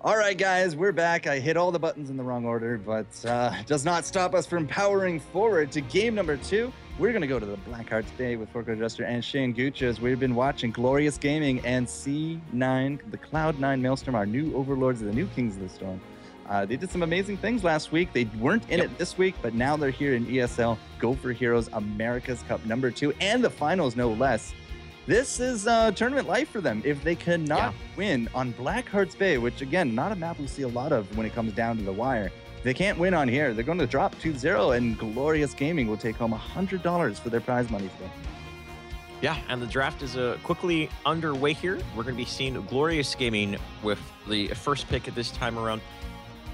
All right, guys, we're back. I hit all the buttons in the wrong order, but it does not stop us from powering forward to game number 2. We're going to go to the Blackhearts Bay with FourCourtJester and Shane Gooch as we've been watching Glorious Gaming and C9, the Cloud9 Maelstrom, our new overlords of the new Kings of the Storm. They did some amazing things last week. They weren't in it this week, but now they're here in ESL Go4Heroes Americas Cup number 2 and the finals, no less. This is tournament life for them. If they cannot win on Blackhearts Bay, which, again, not a map we see a lot of when it comes down to the wire, they can't win on here. They're going to drop 2-0, and Glorious Gaming will take home $100 for their prize money today. Yeah, and the draft is quickly underway here. We're going to be seeing Glorious Gaming with the first pick at this time around.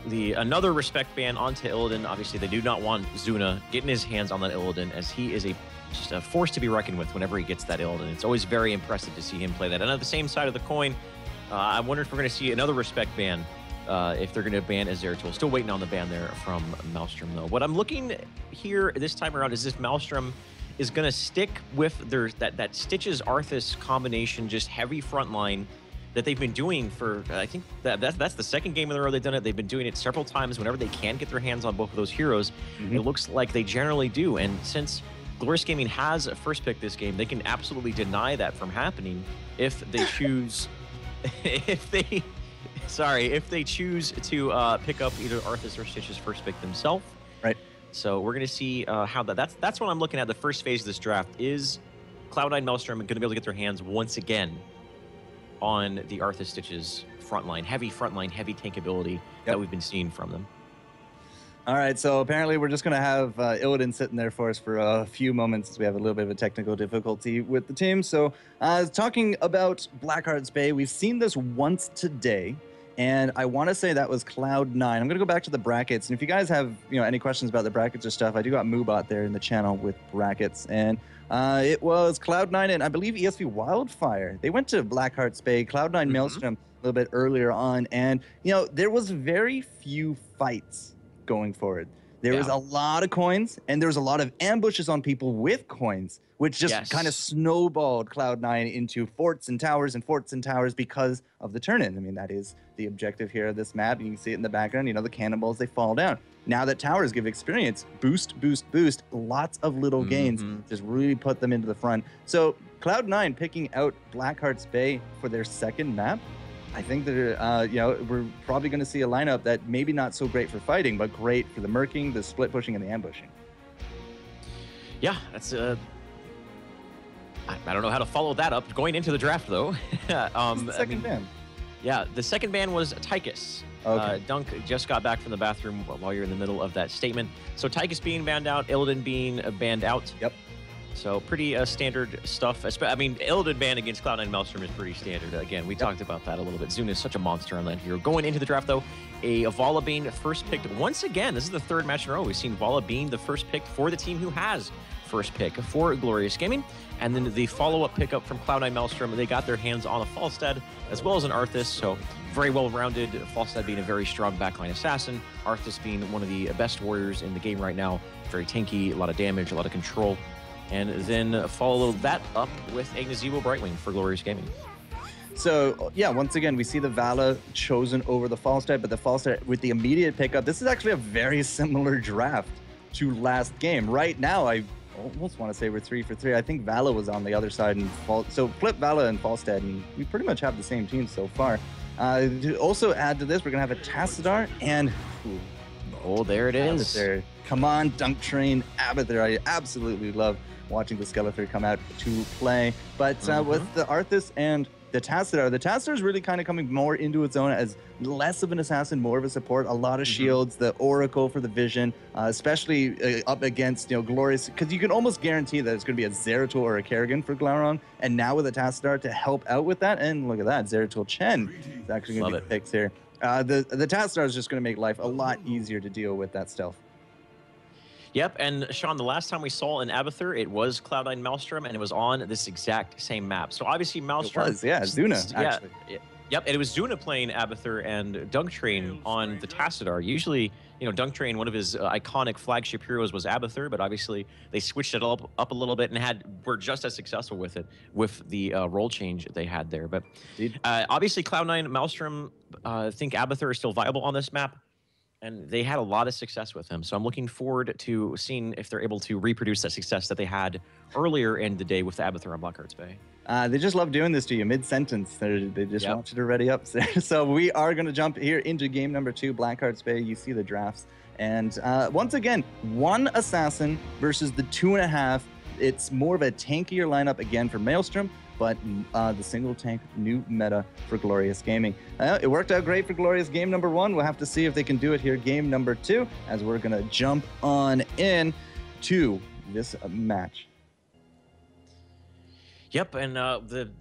Another respect ban onto Illidan. Obviously, they do not want Zuna getting his hands on that Illidan, as he is just a force to be reckoned with whenever he gets that Illidan. It's always very impressive to see him play that. And on the same side of the coin, I wonder if we're going to see another respect ban if they're going to ban Azeratul. Still waiting on the ban there from Maelstrom, though. What I'm looking here this time around is if Maelstrom is going to stick with that Stitches Arthas combination, just heavy front line that they've been doing for, I think that's the second game in a row they've done it. They've been doing it several times whenever they can get their hands on both of those heroes. It looks like they generally do. And since Glorious Gaming has a first pick this game, they can absolutely deny that from happening if they choose if they choose to pick up either Arthas or Stitch's first pick themselves. Right. So we're going to see how that's what I'm looking at. The first phase of this draft is Cloud9 Maelstrom going to be able to get their hands once again on the Arthas Stitch's frontline, heavy tank ability that we've been seeing from them. All right, so apparently we're just going to have Illidan sitting there for us for a few moments as we have a little bit of a technical difficulty with the team. So talking about Blackhearts Bay, we've seen this once today, and I want to say that was Cloud9. I'm going to go back to the brackets, and if you guys have any questions about the brackets or stuff, I do got Moobot there in the channel with brackets, and it was Cloud9 and I believe ESV Wildfire. They went to Blackhearts Bay, Cloud9 Maelstrom a little bit earlier on, and there was very few fights going forward. There was a lot of coins, and there was a lot of ambushes on people with coins, which just kind of snowballed Cloud9 into forts and towers because of the turn-in. I mean, that is the objective here of this map. You can see it in the background. The cannonballs, they fall down. Now that towers give experience, boost, lots of little gains, just really put them into the front. So Cloud9 picking out Blackhearts Bay for their second map, I think that we're probably going to see a lineup that maybe not so great for fighting, but great for the murking, the split pushing, and the ambushing. Yeah, that's I don't know how to follow that up going into the draft, though. The second ban. Yeah, the second ban was Tychus. Okay. Dunk just got back from the bathroom while you're in the middle of that statement. So Tychus being banned out, Illidan being banned out. Yep. So pretty standard stuff. I mean, Illidan ban against Cloud9 Maelstrom is pretty standard. Again, we talked about that a little bit. Zuna is such a monster on that hero. Going into the draft, though, a Vala being first picked once again. This is the third match in a row. We've seen Vala being the first pick for the team who has first pick for Glorious Gaming. And then the follow-up pickup from Cloud9 Maelstrom, they got their hands on a Falstad as well as an Arthas. So very well-rounded. Falstad being a very strong backline assassin. Arthas being one of the best warriors in the game right now. Very tanky, a lot of damage, a lot of control. And then follow that up with a Nazebo Brightwing for Glorious Gaming. So, yeah, once again, we see the Vala chosen over the Falstad, but the Falstad with the immediate pickup. This is actually a very similar draft to last game. Right now, I almost want to say we're 3 for 3. I think Vala was on the other side. So flip Vala and Falstad, and we pretty much have the same team so far. To also add to this, we're going to have a Tassadar and... Oh, there it is. Abathur. Come on, Dunk Train, Abathur. I absolutely love watching the Skeletor come out to play. But with the Arthas and the Tassadar is really kind of coming more into its own as less of an assassin, more of a support. A lot of shields, the Oracle for the vision, especially up against Glorious, because you can almost guarantee that it's going to be a Zeratul or a Kerrigan for Glaurung. And now with the Tassadar to help out with that, and look at that, Zeratul Chen is actually going to be the picks here. The Tassadar is just going to make life a lot easier to deal with that stealth. Yep, and Sean, the last time we saw an Abathur, it was Cloud9 Maelstrom, and it was on this exact same map. So obviously Maelstrom... It was, yeah, Zuna, actually. Yep, and it was Zuna playing Abathur and Dunk Train on the Tassadar. Usually, you know, Dunk Train, one of his iconic flagship heroes was Abathur, but obviously they switched it up a little bit and were just as successful with it with the role change they had there. But obviously, Cloud9 Maelstrom think Abathur is still viable on this map, and they had a lot of success with him. So I'm looking forward to seeing if they're able to reproduce that success that they had earlier in the day with the Abathur on Blackheart's Bay. They just love doing this to you mid-sentence. They just want you to ready up. So we are going to jump here into game number 2, Blackheart's Bay. You see the drafts. And once again, 1 assassin versus the 2.5. It's more of a tankier lineup again for Maelstrom, but the single tank new meta for Glorious Gaming. It worked out great for Glorious game number 1. We'll have to see if they can do it here game number 2, as we're going to jump on in to this match. Yep, and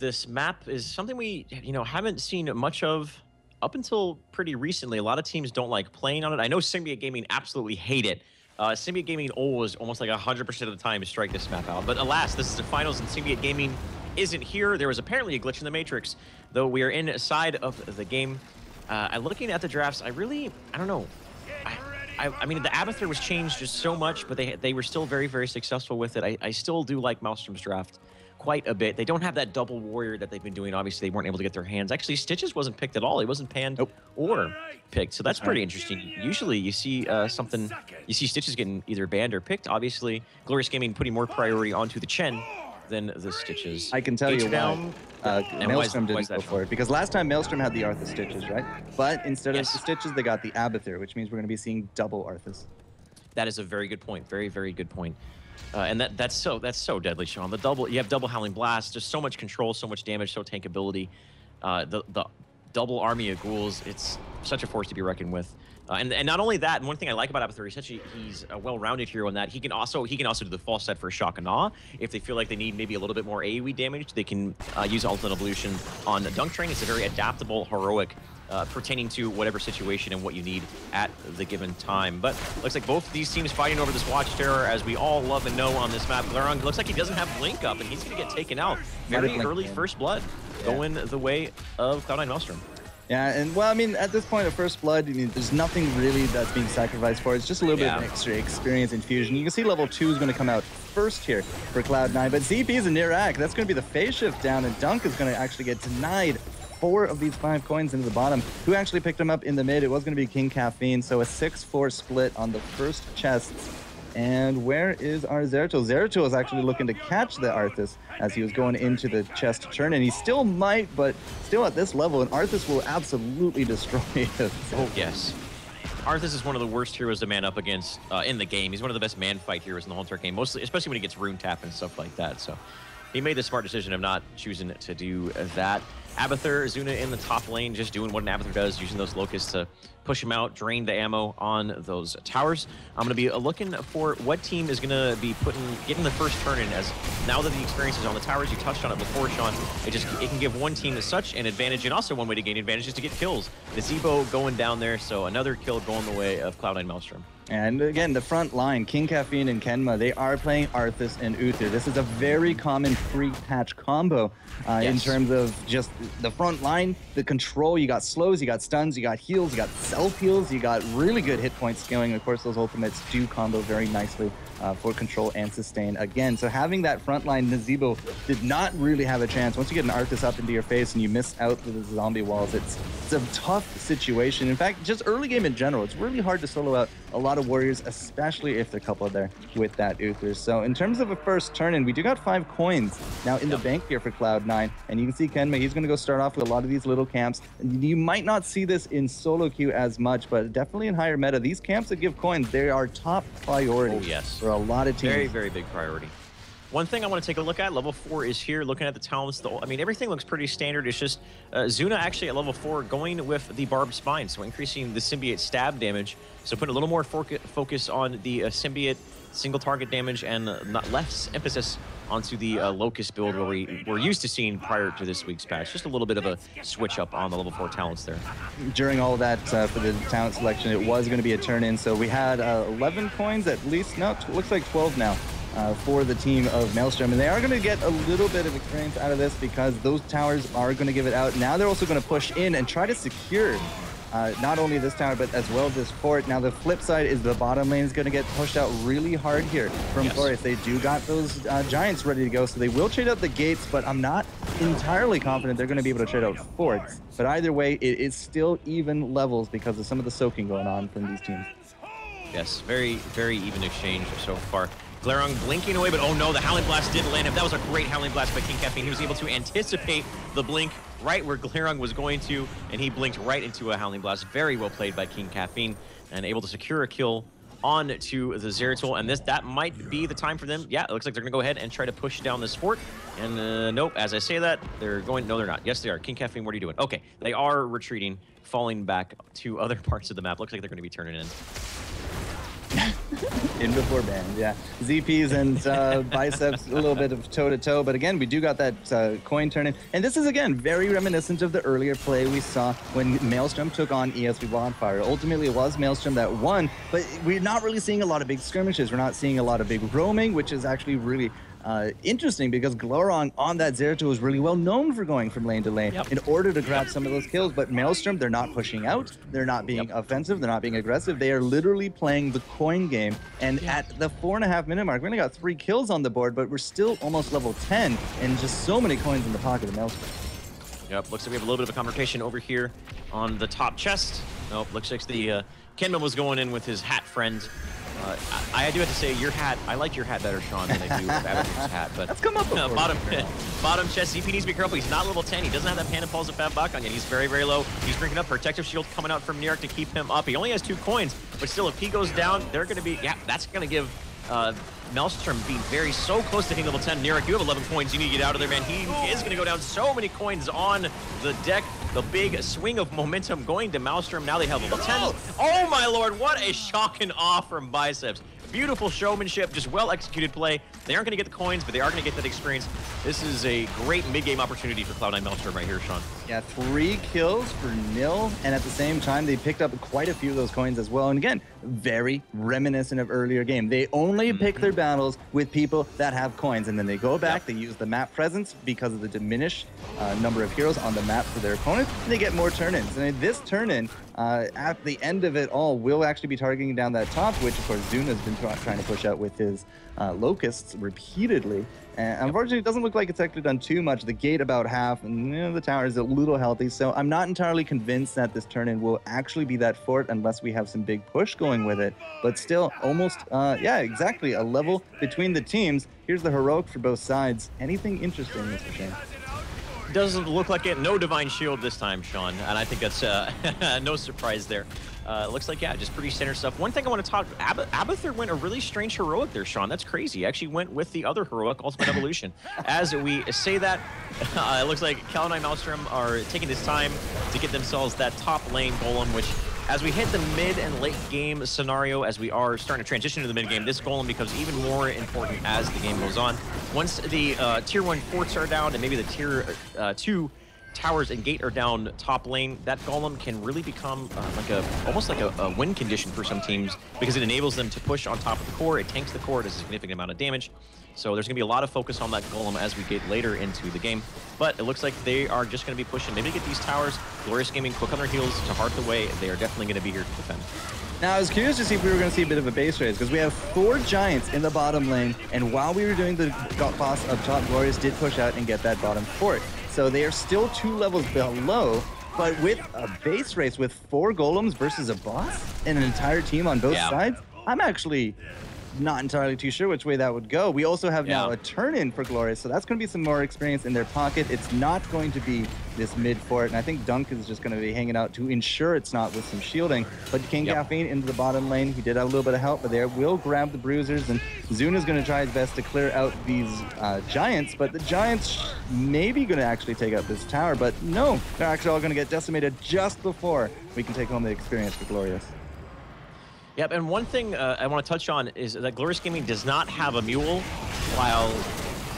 this map is something we haven't seen much of up until pretty recently. A lot of teams don't like playing on it. I know Symbiote Gaming absolutely hate it. Symbiote Gaming always, almost like 100% of the time, strike this map out. But alas, this is the finals, and Symbiote Gaming isn't here. There was apparently a glitch in the Matrix, though we are inside of the game. Looking at the drafts, I don't know. I mean, the Abathur was changed just so much, but they were still very, very successful with it. I still do like Maelstrom's draft quite a bit. They don't have that double warrior that they've been doing. Obviously, they weren't able to get their hands. Actually, Stitches wasn't picked at all. He wasn't panned or picked, so that's pretty interesting. Usually, you see Stitches getting either banned or picked. Obviously, Glorious Gaming putting more priority onto the Chen than the Stitches. I can tell you why Maelstrom didn't go for it, because last time Maelstrom had the Arthas Stitches, right? But instead of the Stitches, they got the Abathur, which means we're going to be seeing double Arthas. That is a very good point. Very, very good point. And that's so deadly, Sean. You have double Howling Blast, just so much control, so much damage, so tankability. The double army of ghouls, it's such a force to be reckoned with. And not only that, and one thing I like about Abathur, he's a well-rounded hero in that he can also do the false set for Shock and Awe. If they feel like they need maybe a little bit more AoE damage, they can use Ultimate Evolution on the Dunk Train. It's a very adaptable, heroic, pertaining to whatever situation and what you need at the given time. But looks like both these teams fighting over this Watchtower, as we all love and know on this map. Glaron looks like he doesn't have Blink up, and he's going to get taken out. Very early first blood, going the way of Cloud9 Maelstrom. Yeah, and well, I mean, at this point of First Blood, I mean, there's nothing really that's being sacrificed for. It's just a little bit of extra experience infusion. You can see level 2 is going to come out first here for Cloud9, but ZP is a Nirak. That's going to be the phase shift down, and Dunk is going to actually get denied 4 of these 5 coins into the bottom. Who actually picked him up in the mid? It was going to be King Caffeine, so a 6-4 split on the first chest. And where is our Zeratul? Zeratul is actually looking to catch the Arthas as he was going into the chest turn, and he still might, but still at this level, and Arthas will absolutely destroy him. Oh, yes. Arthas is one of the worst heroes to man up against in the game. He's one of the best man fight heroes in the whole entire game, especially when he gets rune tap and stuff like that. So he made the smart decision of not choosing to do that. Abathur, Zuna in the top lane, just doing what an Abathur does, using those locusts to push him out, drain the ammo on those towers. I'm going to be looking for what team is going to be getting the first turn in, as now that the experience is on the towers, you touched on it before, Sean, it can give one team such an advantage, and also one way to gain advantage is to get kills. The Zebo going down there, so another kill going the way of Cloud9 Maelstrom. And again, the front line, King Caffeine and Kenma, they are playing Arthas and Uther. This is a very common pre-patch combo in terms of just the front line, the control. You got slows, you got stuns, you got heals, you got self-heals, you got really good hit point scaling. Of course, those ultimates do combo very nicely for control and sustain again. So having that front line, Nazebo did not really have a chance. Once you get an Arthas up into your face and you miss out with the zombie walls, it's a tough situation. In fact, just early game in general, it's really hard to solo out a lot of warriors, especially if they're coupled there with that Uther. So in terms of a first turn in, we do got 5 coins now in the bank here for Cloud9, and you can see Kenma, he's going to go start off with a lot of these little camps. You might not see this in solo queue as much, but definitely in higher meta, these camps that give coins, they are top priority for a lot of teams. Very, very big priority. One thing I want to take a look at, level 4 is here, looking at the talents. I mean, everything looks pretty standard. It's just Zuna actually at level 4 going with the Barbed Spine, so increasing the Symbiote stab damage. So putting a little more focus on the Symbiote single target damage and less emphasis onto the Locust build where we were used to seeing prior to this week's patch. Just a little bit of a switch up on the level 4 talents there. During all that for the talent selection, it was going to be a turn in, so we had 11 coins at least. No, it looks like 12 now for the team of Maelstrom. And they are going to get a little bit of experience out of this because those towers are going to give it out. Now they're also going to push in and try to secure not only this tower, but as well this fort. Now the flip side is the bottom lane is going to get pushed out really hard here from Glorious. They do got those giants ready to go, so they will trade out the gates, but I'm not entirely confident they're going to be able to trade out forts. But either way, it is still even levels because of some of the soaking going on from these teams. Yes, very, very even exchange so far. Glaurung blinking away, but oh no, the Howling Blast didn't land him. That was a great Howling Blast by King Caffeine. He was able to anticipate the blink right where Glaurung was going to, and he blinked right into a Howling Blast. Very well played by King Caffeine, and able to secure a kill on to the Zeratul. And that might be the time for them. Yeah, it looks like they're going to go ahead and try to push down this fort. And nope, as I say that, they're going, no, they're not. Yes, they are. King Caffeine, what are you doing? Okay, they are retreating, falling back to other parts of the map. Looks like they're going to be turning in. In before band, yeah. ZPs and biceps, a little bit of toe-to-toe, but again, we do got that coin turn in. And this is, again, very reminiscent of the earlier play we saw when Maelstrom took on ESL Bonfire. Ultimately, it was Maelstrom that won, but we're not really seeing a lot of big skirmishes. We're not seeing a lot of big roaming, which is actually really interesting because Glaurung on that Zeratul was really well known for going from lane to lane in order to grab some of those kills. But Maelstrom, they're not pushing out, they're not being offensive, they're not being aggressive. They are literally playing the coin game. And at the 4.5 minute mark, we only got 3 kills on the board, but we're still almost level 10 and just so many coins in the pocket of Maelstrom. Yep, looks like we have a little bit of a conversation over here on the top chest. Nope, looks like the Kenman was going in with his hat friend. I do have to say, your hat, I like your hat better, Sean, than I do Avatar's hat. But that's come up before. Bottom chest, ZP needs to be careful. He's not level 10. He doesn't have that Panda Pulse of Fat Buck on yet. He's very, very low. He's drinking up Protective Shield coming out from New York to keep him up. He only has 2 coins, but still, if he goes down, they're going to be, that's going to give Maelstrom being so close to hitting level 10. Nurek, you have 11 coins. You need to get out of there, man. He is going to go down. So many coins on the deck. The big swing of momentum going to Maelstrom. Now they have level 10. Oh, my lord. What a shocking off from Biceps. Beautiful showmanship, just well-executed play. They aren't going to get the coins, but they are going to get that experience. This is a great mid-game opportunity for Cloud9 Maelstrom right here, Sean. Yeah, 3 kills for nil, and at the same time, they picked up quite a few of those coins as well. And again, very reminiscent of earlier game. They only pick their battles with people that have coins, and then they go back, they use the map presence because of the diminished number of heroes on the map for their opponents, and they get more turn-ins. And this turn-in, at the end of it all, will actually be targeting down that top, which, of course, Zuna has been trying to push out with his locusts repeatedly. And unfortunately, it doesn't look like it's actually done too much. The gate about half, and the tower is a little healthy. So I'm not entirely convinced that this turn-in will actually be that fort unless we have some big push going with it. But still, almost, yeah, exactly, a level between the teams. Here's the heroic for both sides. Anything interesting, Mr. Shane? Doesn't look like it. No Divine Shield this time, Sean. And I think that's no surprise there. Looks like, yeah, just pretty standard stuff. One thing I want to talk, Abathur went a really strange heroic there, Sean. That's crazy. He actually went with the other heroic, Ultimate Evolution. As we say that, it looks like Cloud9 Maelstrom are taking this time to get themselves that top lane golem, which as we hit the mid and late game scenario, as we are starting to transition to the mid game, this golem becomes even more important as the game goes on. Once the tier 1 forts are down and maybe the tier 2 towers and gate are down top lane, that golem can really become almost like a win condition for some teams because it enables them to push on top of the core. It tanks the core, it does a significant amount of damage. So there's going to be a lot of focus on that golem as we get later into the game. But it looks like they are just going to be pushing, maybe to get these towers. Glorious Gaming quick on their heels to heart the way. They are definitely going to be here to defend. Now, I was curious to see if we were going to see a bit of a base raise because we have 4 giants in the bottom lane, and while we were doing the boss up top, Glorious did push out and get that bottom fort. So they are still 2 levels below, but with a base race with 4 golems versus a boss and an entire team on both sides, I'm actually not entirely too sure which way that would go. We also have now a turn-in for Glorious, so that's going to be some more experience in their pocket. It's not going to be this mid fort, and I think Dunk is just going to be hanging out to ensure it's not with some shielding. But King Caffeine into the bottom lane, he did have a little bit of help, but they will grab the bruisers, and Zuna's going to try his best to clear out these giants, but the giants maybe going to actually take out this tower, but no, they're actually all going to get decimated just before we can take home the experience for Glorious. Yep, and one thing I want to touch on is that Glorious Gaming does not have a mule, while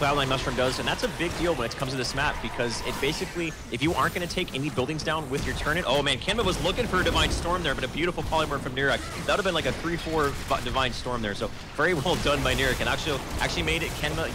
Cloud9 Maelstrom does, and that's a big deal when it comes to this map, because it basically, if you aren't going to take any buildings down with your turret, oh man, Kenma was looking for a Divine Storm there, but a beautiful polymorph from Nirak. That would have been like a 3-4 Divine Storm there, so very well done by Nirak, and actually made it Kenma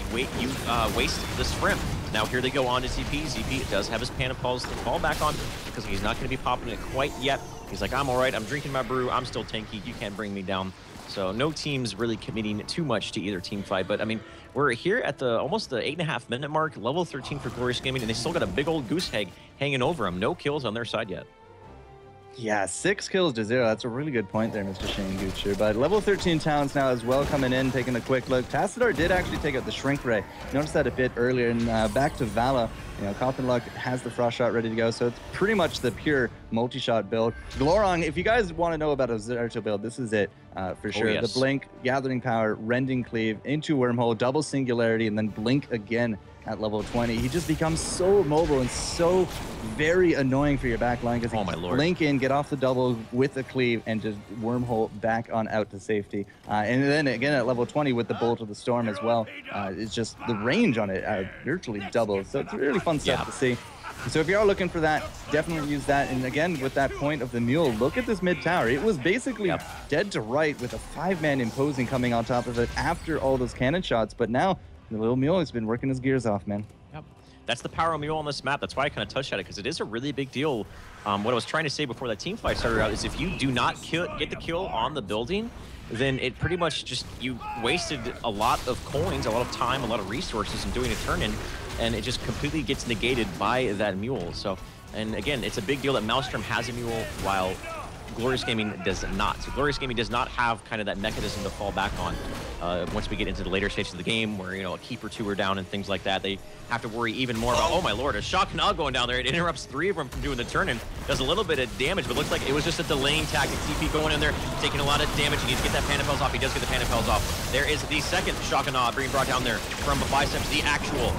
waste the Scrim. Now here they go on to ZP. ZP does have his Panda Pulse to fall back on, because he's not going to be popping it quite yet. He's like, I'm all right, I'm drinking my brew, I'm still tanky, you can't bring me down. So no team's really committing too much to either team fight, but I mean, we're here at the almost the 8.5 minute mark, level 13 for Glorious Gaming, and they still got a big old goose egg hanging over them. No kills on their side yet. Yeah, 6 kills to 0. That's a really good point there, Mr. Shane Gutscher. But level 13 Talents now as well coming in, taking a quick look. Tassadar did actually take out the Shrink Ray. Noticed that a bit earlier. And back to Vala, you know, Coppenluck has the Frost Shot ready to go. So it's pretty much the pure multi-shot build. Glorong, if you guys want to know about a Zeratul build, this is it for sure. Yes. The Blink, Gathering Power, Rending Cleave, into Wormhole, double Singularity, and then Blink again at level 20. He just becomes so mobile and so very annoying for your back line, because he can blink in, get off the double with the cleave, and just wormhole back on out to safety. And then again at level 20 with the Bolt of the Storm as well. It's just the range on it virtually doubles. So it's really fun stuff to see. So if you are looking for that, definitely use that. And again, with that point of the Mule, look at this mid tower. It was basically dead to right with a 5-man imposing coming on top of it after all those cannon shots. But now the little Mule has been working his gears off, man. Yep. That's the power of Mule on this map. That's why I kind of touched at it, because it is a really big deal. What I was trying to say before that team fight started out is if you do not get the kill on the building, then it pretty much just, you wasted a lot of coins, a lot of time, a lot of resources in doing a turn-in, and it just completely gets negated by that Mule. So, and again, it's a big deal that Maelstrom has a Mule while Glorious Gaming does not. So Glorious Gaming does not have kind of that mechanism to fall back on. Once we get into the later stages of the game, where, you know, a keep or two are down and things like that, they have to worry even more about, oh my lord, a Shock Knot going down there. It interrupts 3 of them from doing the turn-in, does a little bit of damage, but looks like it was just a delaying tactic. TP going in there, taking a lot of damage. He needs to get that Panda Pels off. He does get the Panda Pels off. There is the second Shock Knot being brought down there from Biceps, the actual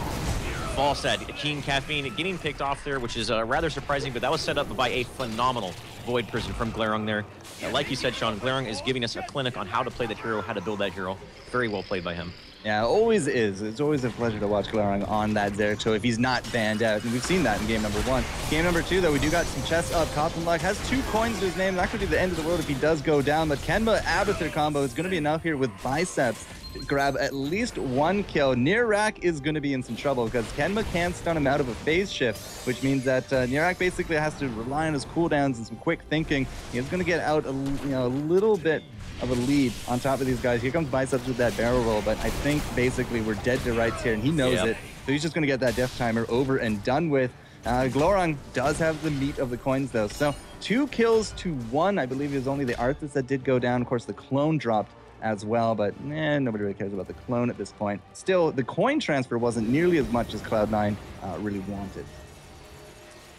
Falstad. Keen Caffeine getting picked off there, which is rather surprising, but that was set up by a phenomenal Void Prison from Glarong there. Like you said, Sean, Glarong is giving us a clinic on how to play that hero, how to build that hero. Very well played by him. Yeah, always is. It's always a pleasure to watch Glarong on that Zeratul if he's not banned out. And we've seen that in game number 1. Game number 2, though, we do got some chests up. Coppenluck has 2 coins to his name. That could be the end of the world if he does go down. But Kenma Abathur combo is going to be enough here with Biceps to grab at least 1 kill. Nirak is going to be in some trouble because Kenma can't stun him out of a phase shift, which means that Nirak basically has to rely on his cooldowns and some quick thinking. He's going to get out a little bit of a lead on top of these guys. Here comes Biceps with that barrel roll, but I think basically we're dead to rights here, and he knows it. So he's just going to get that death timer over and done with. Glorong does have the meat of the coins, though. So 2 kills to 1. I believe it was only the Arthas that did go down. Of course, the clone dropped as well, but nobody really cares about the clone at this point. Still, the coin transfer wasn't nearly as much as Cloud9 really wanted.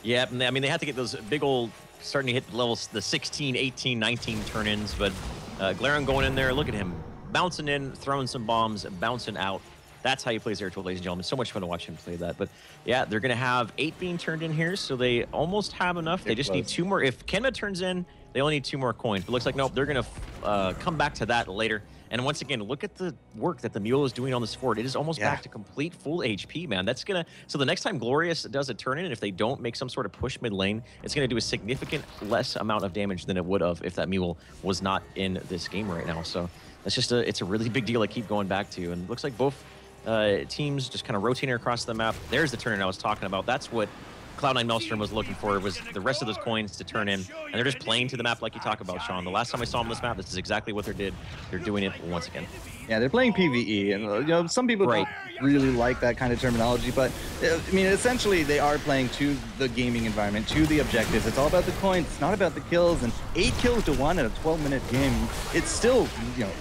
Yeah, I mean, they had to get those big old, starting to hit levels, the 16, 18, 19 turn-ins, but Glarong going in there, look at him, bouncing in, throwing some bombs, bouncing out. That's how you play Zeratul, ladies and gentlemen. So much fun to watch him play that. But yeah, they're going to have 8 being turned in here, so they almost have enough. They just need 2 more. If Kenma turns in, they only need 2 more coins. But it looks like, nope, they're going to come back to that later. And once again, look at the work that the Mule is doing on this fort. It is almost back to complete full HP, man. That's going to... So the next time Glorious does a turn-in, and if they don't make some sort of push mid lane, it's going to do a significant less amount of damage than it would have if that Mule was not in this game right now. So that's just it's a really big deal I keep going back to. And it looks like both teams just kind of rotating across the map. There's the turn-in I was talking about. That's what Cloud9 Maelstrom was looking for, was the rest of those coins to turn in, and they're just playing to the map like you talk about, Sean. The last time I saw them on this map, this is exactly what they did. They're doing it once again. Yeah, they're playing PvE, and some people don't really like that kind of terminology, but I mean, essentially they are playing to the gaming environment, to the objectives. It's all about the coins. It's not about the kills. And 8 kills to 1 in a 12-minute game, it's still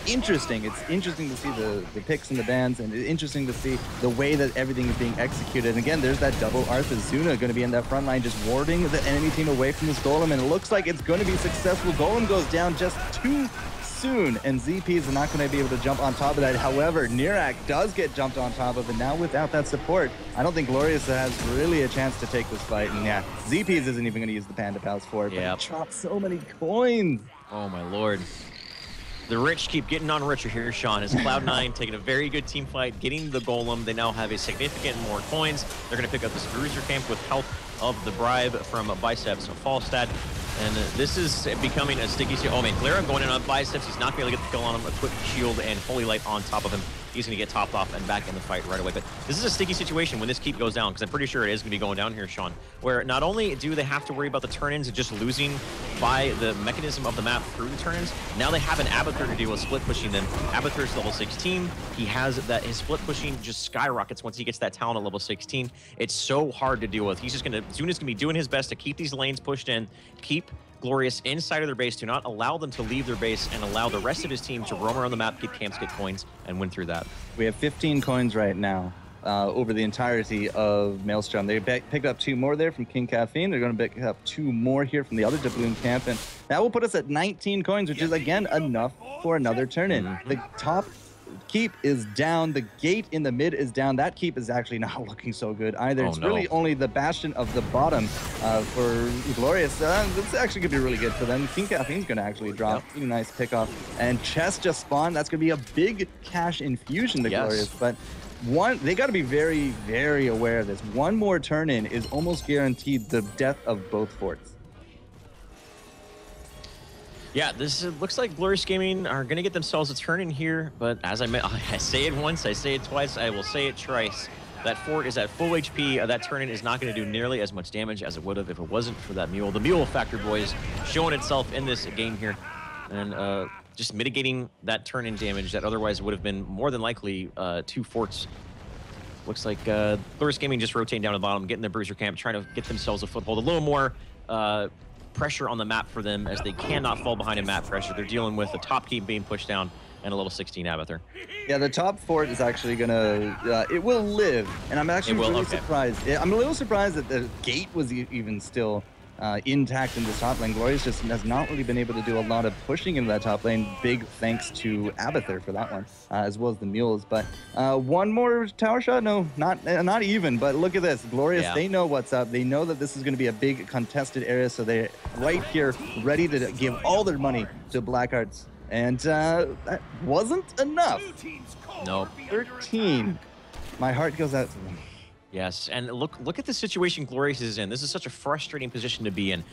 interesting. It's interesting to see the picks and the bans, and it's interesting to see the way that everything is being executed. And again, there's that double Arthazuna going to be in that front line, just warding the enemy team away from this Golem, and it looks like it's going to be successful. Golem goes down just too soon, and ZPs are not going to be able to jump on top of that. However, Nirak does get jumped on top of, and now without that support, I don't think Glorious has really a chance to take this fight. And yeah, ZPs isn't even going to use the Panda Pals for it, but he chopped so many coins. Oh my lord. The rich keep getting on richer here, Sean. As Cloud9 taking a very good team fight, getting the golem. They now have a significant more coins. They're going to pick up this bruiser camp with help of the bribe from Biceps Falstad. And this is becoming a sticky situation. Oh man, Clara going in on Biceps. He's not going to get the kill on him. A quick shield and Holy Light on top of him. He's going to get topped off and back in the fight right away. But this is a sticky situation when this keep goes down, because I'm pretty sure it is going to be going down here, Sean, where not only do they have to worry about the turn-ins and just losing by the mechanism of the map through the turn-ins, now they have an Abathur to deal with split pushing them. Abathur's level 16. He has that, his split pushing just skyrockets once he gets that talent at level 16. It's so hard to deal with. He's just going to, Zuna's going to be doing his best to keep these lanes pushed in, keep Glorious inside of their base, do not allow them to leave their base, and allow the rest of his team to roam around the map, get camps, get coins, and win through that. We have 15 coins right now over the entirety of Maelstrom. They picked up 2 more there from King Caffeine. They're going to pick up 2 more here from the other doubloon camp, and that will put us at 19 coins, which is, again, enough for another turn-in. The top keep is down. The gate in the mid is down. That keep is actually not looking so good either. It's really only the bastion of the bottom for Glorious. That's actually going to be really good for them. King Caffeine's going to actually drop. Really nice pick off. And Chess just spawned. That's going to be a big cash infusion to Glorious. But they got to be very, very aware of this. One more turn-in is almost guaranteed the death of both forts. Yeah, this looks like Glorious Gaming are going to get themselves a turn in here, but as I say it once, I say it twice, I will say it twice. That fort is at full HP. That turn-in is not going to do nearly as much damage as it would have if it wasn't for that mule. The mule factor, boys, showing itself in this game here, and just mitigating that turn-in damage that otherwise would have been more than likely 2 forts. Looks like Glorious Gaming just rotating down to the bottom, getting their bruiser camp, trying to get themselves a foothold. A little more pressure on the map for them, as they cannot fall behind in map pressure. They're dealing with the top keep being pushed down and a level 16 Abathur. Yeah, the top fort is actually gonna, it will live, and I'm actually really surprised. I'm a little surprised that the gate was even still intact in the top lane. Glorious just has not really been able to do a lot of pushing into that top lane. Big thanks to Abathur for that one, as well as the mules. But one more tower shot? No, not even. But look at this. Glorious, they know what's up. They know that this is going to be a big contested area, so they're right here ready to give all their money to Blackhearts. And that wasn't enough. No. 13. My heart goes out to them. Yes, and look at the situation Glorious is in. This is such a frustrating position to be in.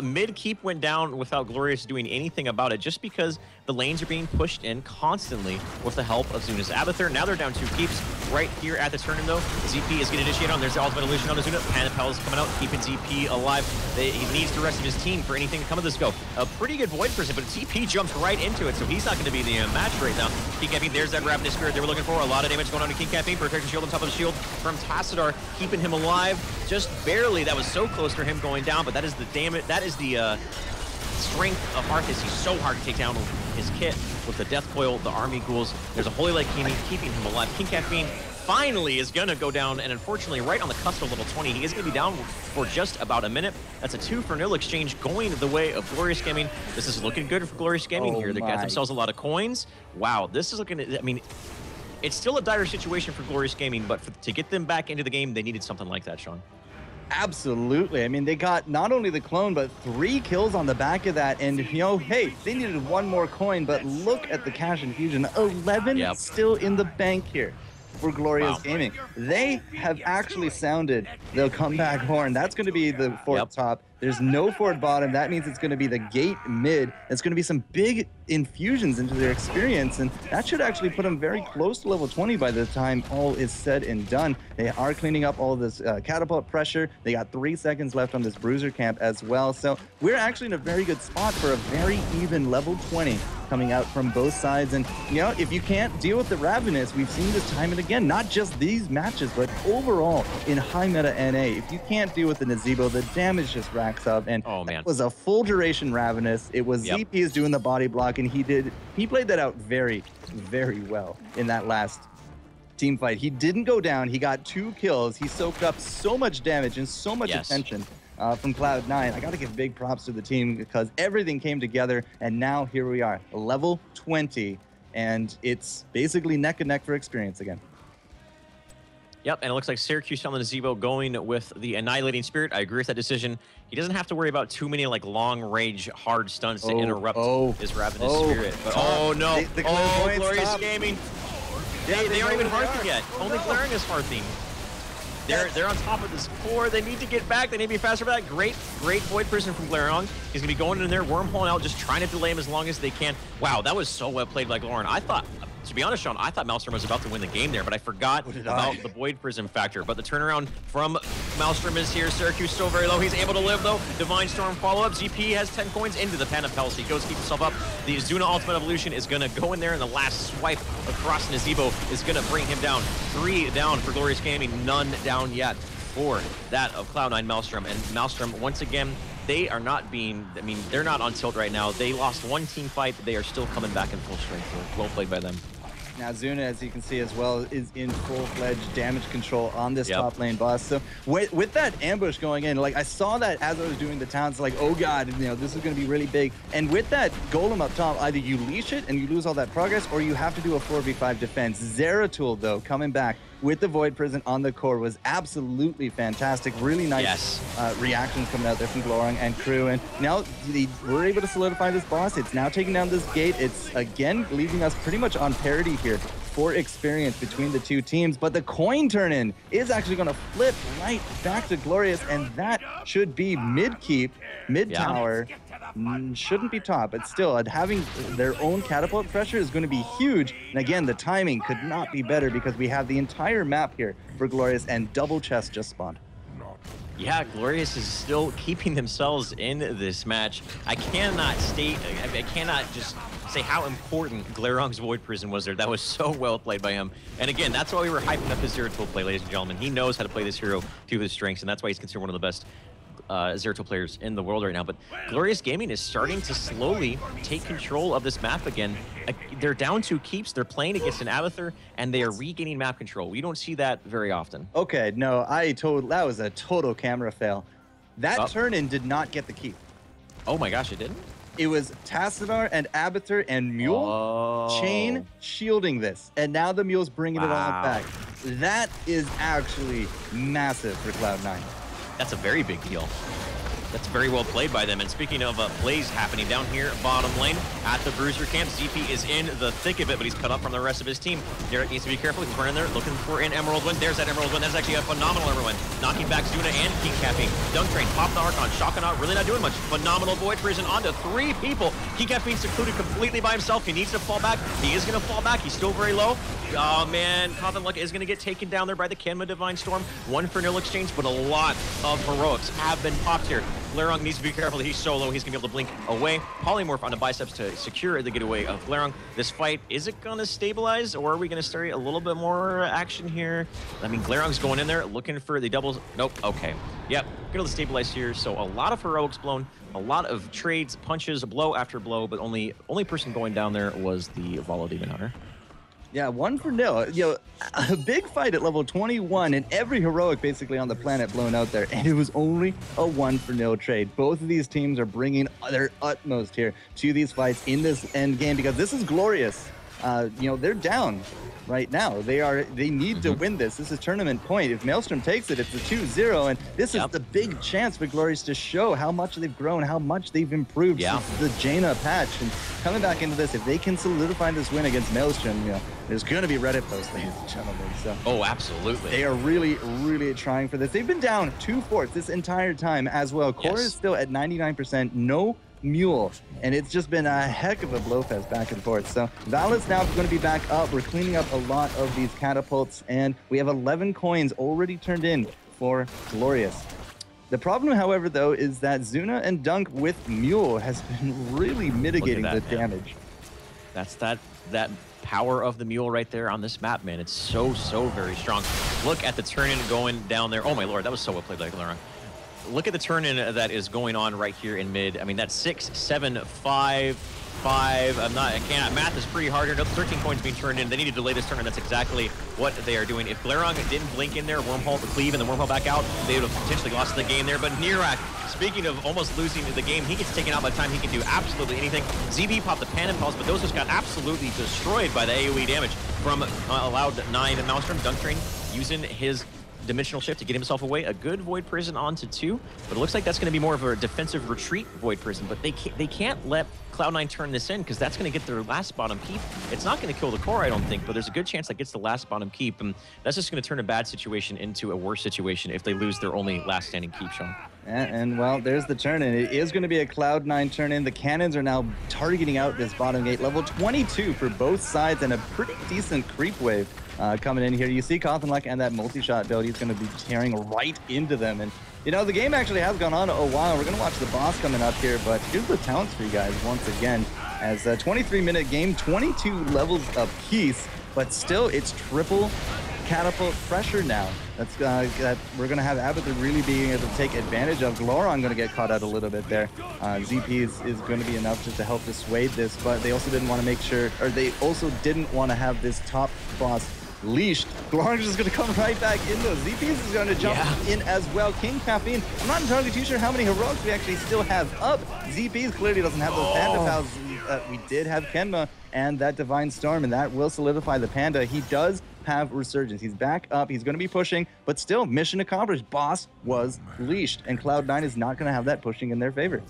Mid keep went down without Glorious doing anything about it, just because the lanes are being pushed in constantly with the help of Zuna's Abathur. Now they're down 2 keeps right here at the turn-in, though. ZP is getting initiated on. There's the ultimate illusion on Zuna. Panapel is coming out, keeping ZP alive. He needs the rest of his team for anything to come of this go. A pretty good void person, but ZP jumps right into it, so he's not going to be the match right now. King Caffeine, there's that Ravenous Spirit they were looking for. A lot of damage going on to King Caffeine. Protection shield on top of the shield from Tassadar, keeping him alive just barely. That was so close for him going down, but that is the damage. That is the strength of Arthas. He's so hard to take down with his kit, with the Death Coil, the Army Ghouls. There's a Holy Light keeping him alive. King Caffeine finally is going to go down, and unfortunately, right on the cusp of level 20, he is going to be down for just about a minute. That's a 2 for nil exchange going the way of Glorious Gaming. This is looking good for Glorious Gaming here. They got themselves a lot of coins. Wow, this is looking, I mean, it's still a dire situation for Glorious Gaming, but to get them back into the game, they needed something like that, Sean. Absolutely. I mean, they got not only the clone, but 3 kills on the back of that. And, you know, hey, they needed 1 more coin, but look at the cash infusion. 11 still in the bank here for Glorious Gaming. They have actually sounded the comeback horn. That's going to be the fort top. There's no fort bottom. That means it's going to be the gate mid. It's going to be some big infusions into their experience, and that should actually put them very close to level 20 by the time all is said and done. They are cleaning up all this catapult pressure. They got 3 seconds left on this bruiser camp as well. So we're actually in a very good spot for a very even level 20 coming out from both sides. And, you know, if you can't deal with the Ravenous, we've seen this time and again, not just these matches, but overall in high meta NA, if you can't deal with the Nazebo, the damage just racks up. And it was a full duration Ravenous. It was ZP is doing the body block, and he played that out very, very well in that last team fight. He didn't go down. He got 2 kills. He soaked up so much damage and so much attention from Cloud9. I got to give big props to the team, because everything came together, and now here we are, level 20, and it's basically neck and neck for experience again. Yep, and it looks like Syracuse on the Zebo going with the Annihilating Spirit. I agree with that decision. He doesn't have to worry about too many like long-range hard stunts to interrupt his Ravenous Spirit. But no. Glorious Gaming. They aren't even hearthing yet. Only Glaring is hearthing. They're on top of this core. They need to get back. They need to be faster for that. Great Void Prison from Glaring. He's going to be going in there, wormholing out, just trying to delay him as long as they can. Wow, that was so well played by Glaring. I thought, to be honest, Sean, I thought Maelstrom was about to win the game there, but I forgot about the Void Prism factor. But the turnaround from Maelstrom is here. Syracuse still very low. He's able to live, though. Divine Storm follow-up. ZP has 10 coins into the Pan of Hell, so he goes to keep himself up. The Zuna Ultimate Evolution is going to go in there, and the last swipe across Nazebo is going to bring him down. 3 down for Glorious Gaming, none down yet for that of Cloud9 Maelstrom. And Maelstrom, once again, they are not being, I mean, they're not on tilt right now. They lost one team fight. They are still coming back in full strength. Well played by them. Now Zuna, as you can see as well, is in full-fledged damage control on this top lane boss. So with that ambush going in, like I saw that as I was doing the towns, like, oh god, you know, this is going to be really big. And with that golem up top, either you leash it and you lose all that progress, or you have to do a 4v5 defense. Zeratul, though, coming back with the Void Prison on the core was absolutely fantastic. Really nice reactions coming out there from Glorong and crew. And now they were able to solidify this boss. It's now taking down this gate. It's, again, leaving us pretty much on parity here for experience between the two teams. But the coin turn-in is actually going to flip right back to Glorious, and that should be mid-keep, mid-tower. Shouldn't be top, but still, having their own catapult pressure is going to be huge. And again, the timing could not be better because we have the entire map here for Glorious, and double chest just spawned. Yeah, Glorious is still keeping themselves in this match. I cannot just say how important Glaring's Void Prison was there. That was so well played by him. And again, that's why we were hyping up his Zeratul play, ladies and gentlemen. He knows how to play this hero to his strengths, and that's why he's considered one of the best Zeratul players in the world right now. But Glorious Gaming is starting to slowly take control of this map again. They're down 2 keeps. They're playing against an Abathur, and they are regaining map control. We don't see that very often. Okay, no, that was a total camera fail. That turn-in did not get the keep. Oh my gosh, it didn't? It was Tassadar and Abathur and Mule chain shielding this, and now the Mule's bringing it all back. That is actually massive for Cloud9. That's a very big deal. That's very well played by them. And speaking of plays happening down here, bottom lane at the Bruiser camp, ZP is in the thick of it, but he's cut off from the rest of his team. Derek needs to be careful. He's running there looking for an Emerald Wind. There's that Emerald Wind. That's actually a phenomenal Emerald Wind. Knocking back Zuna and King Capping. Dunk Train, pop the Archon, Shockanaut, really not doing much. Phenomenal Void Prison onto 3 people. King Capping secluded completely by himself. He needs to fall back. He is going to fall back. He's still very low. Oh man, Coffin Luck is going to get taken down there by the Kenma Divine Storm. 1 for nil exchange, but a lot of heroics have been popped here. Glaring needs to be careful that he's solo. He's going to be able to blink away. Polymorph on the biceps to secure the getaway of Glaring. This fight, is it going to stabilize, or are we going to start a little bit more action here? I mean, Glaring's going in there looking for the doubles. Nope, okay. Yep, going to stabilize here. So a lot of heroics blown, a lot of trades, punches, blow after blow, but only person going down there was the Valo Demon Hunter. Yeah, 1 for nil. You know, a big fight at level 21, and every heroic basically on the planet blown out there, and it was only a 1 for nil trade. Both of these teams are bringing their utmost here to these fights in this end game, because this is Glorious. You know, they're down right now. They need to win this. This is tournament point. If Maelstrom takes it, it's a 2-0, and this is the big chance for Glorious to show how much they've grown, how much they've improved since the Jaina patch. And coming back into this, if they can solidify this win against Maelstrom, you know, there's going to be Reddit posts, ladies and gentlemen. So absolutely. They are really, really trying for this. They've been down 2 forts this entire time as well. Core is still at 99%. No Mule, and it's just been a heck of a blowfest back and forth. So Valid's now going to be back up. We're cleaning up a lot of these catapults, and we have 11 coins already turned in for Glorious. The problem, however, though, is that Zuna and Dunk with Mule has been really mitigating the damage. That's that power of the Mule right there on this map, man. It's so very strong. Look at the turn-in going down there. Oh my lord, that was so well played by Glaring. Look at the turn-in that is going on right here in mid. I mean, that's 6, 7, 5, 5. I can't. Math is pretty hard here. 13 coins being turned in. They need to delay this turn, and that's exactly what they are doing. If Glaring didn't blink in there, wormhole to cleave, and the wormhole back out, they would have potentially lost the game there. But Nirak, speaking of almost losing the game, he gets taken out by the time he can do absolutely anything. ZB popped the Pan Impulse, but those just got absolutely destroyed by the AoE damage from Cloud9 Maelstrom. Dunk Train using his dimensional shift to get himself away. A good Void Prison onto 2, but it looks like that's going to be more of a defensive retreat Void Prison, but they can't let Cloud9 turn this in because that's going to get their last bottom keep. It's not going to kill the core, I don't think, but there's a good chance that gets the last bottom keep, and that's just going to turn a bad situation into a worse situation if they lose their only last standing keep, Sean. And well, there's the turn-in. It is going to be a Cloud9 turn-in. The cannons are now targeting out this bottom gate. Level 22 for both sides and a pretty decent creep wave coming in here. You see Cothenluck and that multi-shot build. He's going to be tearing right into them. And, you know, the game actually has gone on a while. We're going to watch the boss coming up here, but here's the talents for you guys once again. As a 23-minute game, 22 levels apiece, but still it's triple catapult pressure now. That's that we're gonna have Abathur really being able to take advantage of. Gloron gonna get caught out a little bit there. ZP is going to be enough just to help dissuade this, but they also didn't want to make sure, or they also didn't want to have this top boss leashed. Gloron's just gonna come right back in though. ZP is gonna jump in as well. King Caffeine. I'm not entirely too sure how many heroics we actually still have up. ZP clearly doesn't have those panda pals. We did have Kenma and that Divine Storm, and that will solidify the panda. He does have Resurgence. He's back up. He's going to be pushing, but still, mission accomplished. Boss was leashed, and Cloud9 is not going to have that pushing in their favor.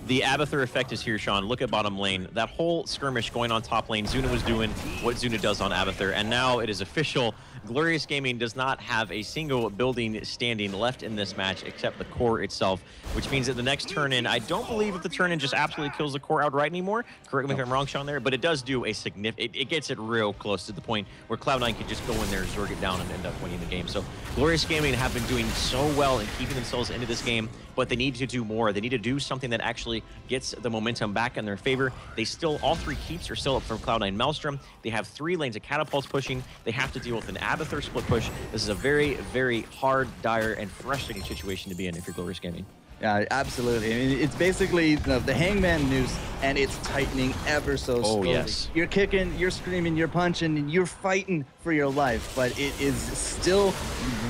The Abathur effect is here, Sean. Look at bottom lane. That whole skirmish going on top lane, Zuna was doing what Zuna does on Abathur, and now it is official. Glorious Gaming does not have a single building standing left in this match except the core itself, which means that the next turn-in, I don't believe if the turn-in just absolutely kills the core outright anymore. Correct me if I'm wrong, Sean, there, but it does do a significant, it gets it real close to the point where Cloud9 can just go in there, Zerg it down, and end up winning the game. So Glorious Gaming have been doing so well in keeping themselves into this game, but they need to do more. They need to do something that actually gets the momentum back in their favor. They still, all 3 keeps are still up from Cloud9 Maelstrom. They have 3 lanes of catapults pushing. They have to deal with an Abathur split push. This is a very, very hard, dire, and frustrating situation to be in if you're Glorious Gaming. Yeah, absolutely. I mean, it's basically the hangman noose, and it's tightening ever so slowly. Oh, yes. You're kicking, you're screaming, you're punching, and you're fighting for your life, but it is still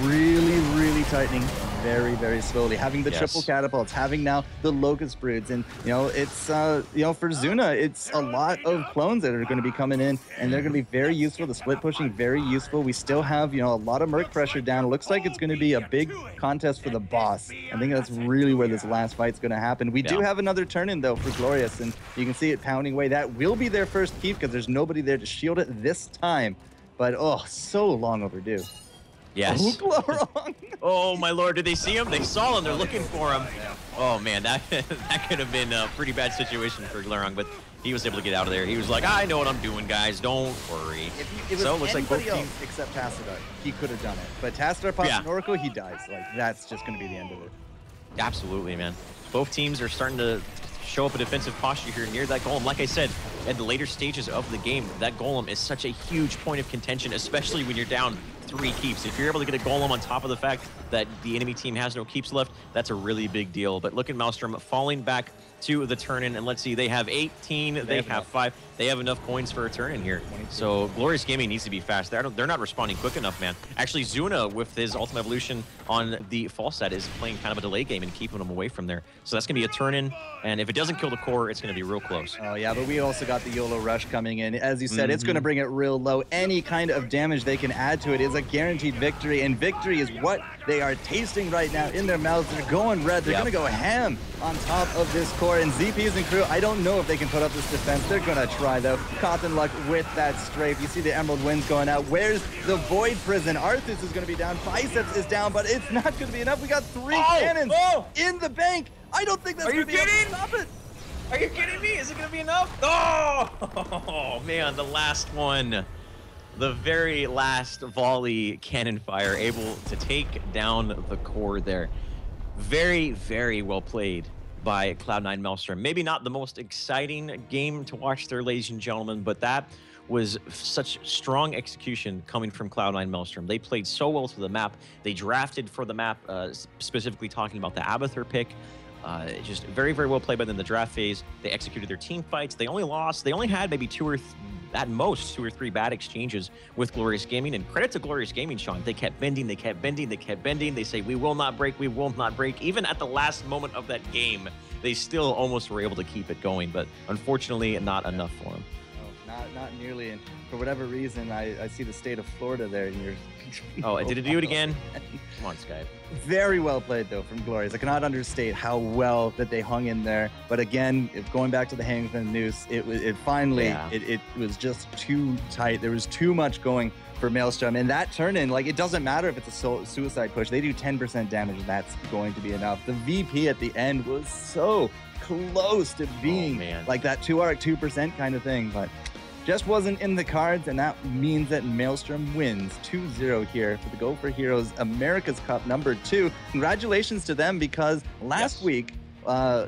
really, really tightening very, very slowly. Having the triple catapults, having now the locust broods, and you know, it's you know, for Zuna, it's a lot of clones that are going to be coming in, and they're going to be very useful. The split pushing, very useful. We still have, you know, a lot of merc pressure down. It looks like it's going to be a big contest for the boss. I think that's really where this last fight's going to happen. We do have another turn-in though for Glorious, and you can see it pounding away. That will be their first keep because there's nobody there to shield it this time. But oh, so long overdue. Yes. Oh, Gloron. Oh my lord, did they see him? They saw him, they're looking for him. Oh man, that could have been a pretty bad situation for Gloron, but he was able to get out of there. He was like, I know what I'm doing, guys, don't worry. If it was so it looks like both else teams except Tassadar, he could have done it. But Tassadar pops an Oracle, he dies. Like, that's just going to be the end of it. Absolutely, man. Both teams are starting to show up a defensive posture here near that golem. Like I said, at the later stages of the game, that golem is such a huge point of contention, especially when you're down 3 keeps. If you're able to get a golem on top of the fact that the enemy team has no keeps left, that's a really big deal. But look at Maelstrom falling back to the turn-in, and let's see, they have 18, they have 5. They have enough coins for a turn-in here. 22. So Glorious Gaming needs to be fast. They're not responding quick enough, man. Actually, Zuna, with his Ultimate Evolution on the false side, is playing kind of a delay game and keeping them away from there. So that's going to be a turn-in, and if it doesn't kill the core, it's going to be real close. Oh, yeah, but we also got the YOLO Rush coming in. As you said, it's going to bring it real low. Any kind of damage they can add to it is a guaranteed victory, and victory is what they are tasting right now in their mouths. They're going red. They're going to go ham on top of this core, and ZPs and crew, I don't know if they can put up this defense. They're going to try, though. Cothenluck with that strafe. You see the Emerald Winds going out. Where's the Void Prison? Arthas is going to be down. Biceps is down, but it's not going to be enough. We got 3 cannons in the bank. I don't think that's going to be able to stop it. Are you kidding me? Is it going to be enough? Oh, man, the last one. The very last volley cannon fire able to take down the core there. Very, very well played by Cloud9 Maelstrom. Maybe not the most exciting game to watch there, ladies and gentlemen, but that was such strong execution coming from Cloud9 Maelstrom. They played so well to the map. They drafted for the map, specifically talking about the Abathur pick. Just very, very well played by them in the draft phase. They executed their team fights. They only had maybe 2 or 3, at most 2 or 3 bad exchanges with Glorious Gaming, and credit to Glorious Gaming, Sean. They kept bending, they kept bending, they kept bending. They say, we will not break, we will not break. Even at the last moment of that game, they still almost were able to keep it going, but unfortunately not enough for them. Not nearly. And for whatever reason, I see the state of Florida there. And you're oh, did it do it again? Come on, Skype. Very well played, though, from Glorious. I cannot understate how well that they hung in there. But again, going back to the hangman noose, it finally, it was just too tight. There was too much going for Maelstrom. And that turn-in, like, it doesn't matter if it's a suicide push. They do 10% damage, and that's going to be enough. The VP at the end was so close to being like that 2% kind of thing, but just wasn't in the cards, and that means that Maelstrom wins 2-0 here for the Go4Heroes Americas Cup #2. Congratulations to them, because last week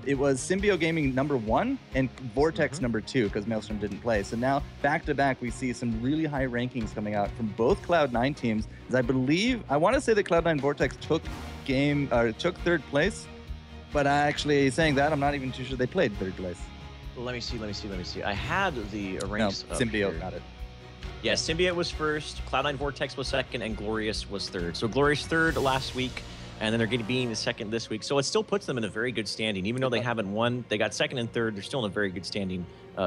it was Symbio Gaming #1 and Vortex #2, because Maelstrom didn't play. So now back-to-back, we see some really high rankings coming out from both Cloud9 teams. As I want to say that Cloud9 Vortex took 3rd place, but actually saying that, I'm not even too sure they played 3rd place. Let me see. I had the ranks. No, Symbio got it. Yeah, Symbiote was first, Cloud9 Vortex was second, and Glorious was third. So Glorious third last week, and then they're going to be in the second this week. So it still puts them in a very good standing. Even though they haven't won, they got second and third. They're still in a very good standing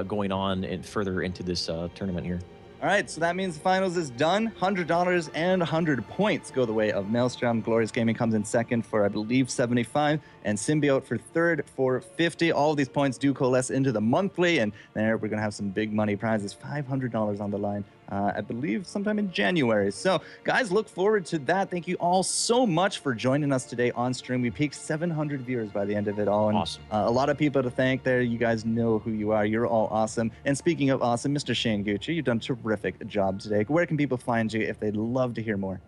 going on and further into this tournament here. All right, so that means the finals is done. $100 and 100 points go the way of Maelstrom. Glorious Gaming comes in second for, I believe, 75, and Symbiote for third for 50. All of these points do coalesce into the monthly, and there we're going to have some big money prizes, $500 on the line, I believe sometime in January. So, guys, look forward to that. Thank you all so much for joining us today on stream. We peaked 700 viewers by the end of it all. And, awesome. A lot of people to thank there. You guys know who you are. You're all awesome. And speaking of awesome, Mr. Shane Gucci, you've done a terrific job today. Where can people find you if they'd love to hear more?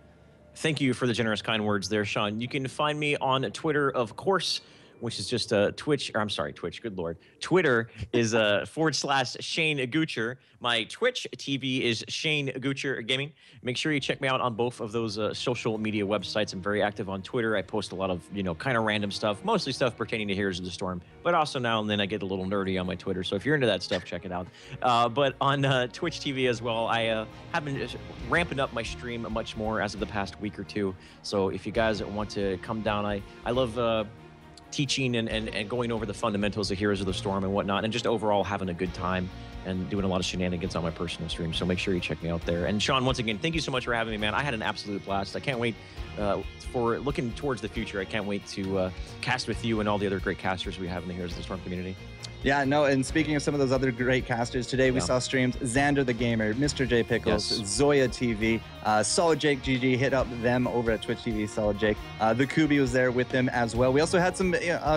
Thank you for the generous, kind words there, Sean. You can find me on Twitter, of course, which is just Twitch, good Lord. Twitter is /Shane Gucher. My Twitch TV is Shane Gucher Gaming. Make sure you check me out on both of those social media websites. I'm very active on Twitter. I post a lot of, kind of random stuff, mostly stuff pertaining to Heroes of the Storm, but also now and then I get a little nerdy on my Twitter. So if you're into that stuff, check it out. But on Twitch TV as well, I have been ramping up my stream much more as of the past week or two. So if you guys want to come down, I love teaching and going over the fundamentals of Heroes of the Storm and whatnot, and just overall having a good time and doing a lot of shenanigans on my personal stream. So make sure you check me out there. And Sean, once again, thank you so much for having me, man. I had an absolute blast. I can't wait for looking towards the future. I can't wait to cast with you and all the other great casters we have in the Heroes of the Storm community. Yeah, no, and speaking of some of those other great casters, today we saw streams Xander the Gamer, Mr. J Pickles, Zoya TV, Solid Jake GG, hit up them over at Twitch TV, Solid Jake. The Kubi was there with them as well. We also had some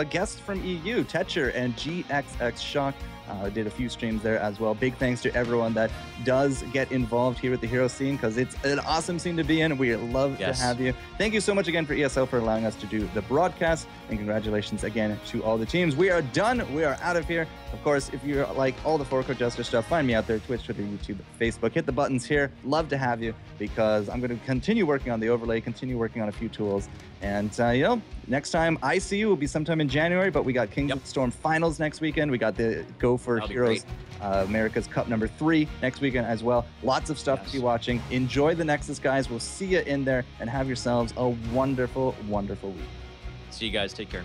guests from EU, Tetcher and GXX Shock. Did a few streams there as well. Big thanks to everyone that does get involved here with the hero scene, because it's an awesome scene to be in. We love to have you. Thank you so much again for ESL for allowing us to do the broadcast, and congratulations again to all the teams. We are done. We are out of here. Of course, if you like all the FourCourtJester stuff, find me out there, Twitch, Twitter, YouTube, Facebook. Hit the buttons here. Love to have you, because I'm going to continue working on the overlay, continue working on a few tools. And, next time I see you will be sometime in January, but we got Kings of the Storm finals next weekend. We got the Go4Heroes America's Cup #3 next weekend as well. Lots of stuff to be watching. Enjoy the Nexus, guys. We'll see you in there, and have yourselves a wonderful, wonderful week. See you guys. Take care.